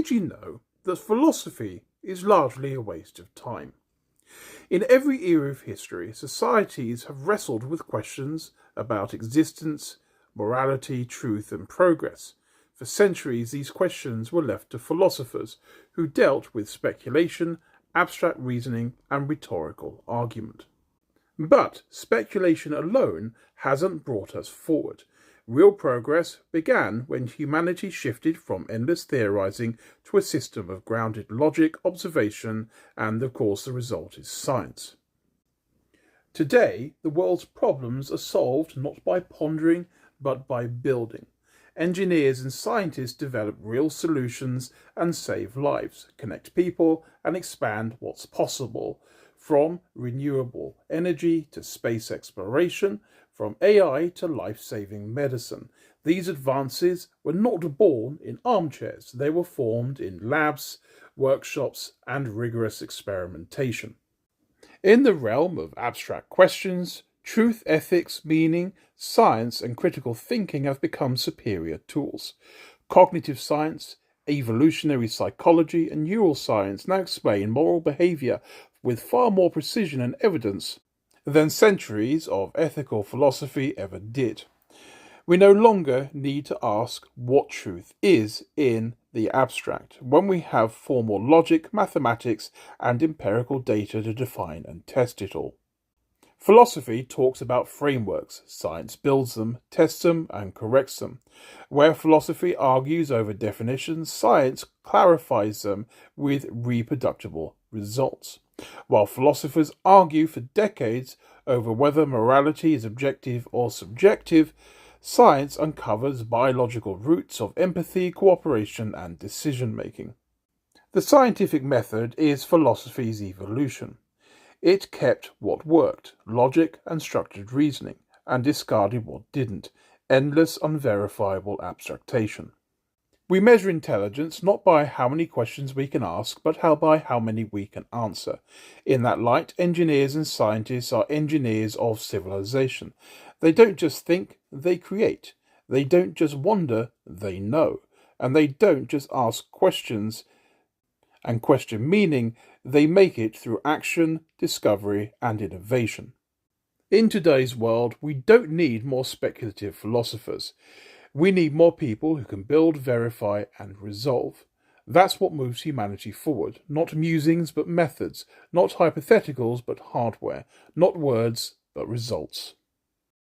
Did you know that philosophy is largely a waste of time? In every era of history, societies have wrestled with questions about existence, morality, truth, and progress. For centuries, these questions were left to philosophers who dealt with speculation, abstract reasoning, and rhetorical argument. But speculation alone hasn't brought us forward. Real progress began when humanity shifted from endless theorizing to a system of grounded logic, observation, and of course the result is science. Today, the world's problems are solved not by pondering, but by building. Engineers and scientists develop real solutions and save lives, connect people, and expand what's possible, from renewable energy to space exploration, from AI to life-saving medicine. These advances were not born in armchairs. They were formed in labs, workshops, and rigorous experimentation. In the realm of abstract questions, truth, ethics, meaning, science, and critical thinking have become superior tools. Cognitive science, evolutionary psychology, and neuroscience now explain moral behavior with far more precision and evidence than centuries of ethical philosophy ever did. We no longer need to ask what truth is in the abstract when we have formal logic, mathematics, and empirical data to define and test it all. Philosophy talks about frameworks. Science builds them, tests them, and corrects them. Where philosophy argues over definitions, science clarifies them with reproducible results. While philosophers argue for decades over whether morality is objective or subjective, science uncovers biological roots of empathy, cooperation, and decision-making. The scientific method is philosophy's evolution. It kept what worked, logic and structured reasoning, and discarded what didn't, endless unverifiable abstractation. We measure intelligence not by how many questions we can ask, but by how many we can answer. In that light, engineers and scientists are engineers of civilization. They don't just think, they create. They don't just wonder, they know. And they don't just ask questions and question meaning, they make it through action, discovery, and innovation. In today's world, we don't need more speculative philosophers. We need more people who can build, verify, and resolve. That's what moves humanity forward. Not musings, but methods. Not hypotheticals, but hardware. Not words, but results.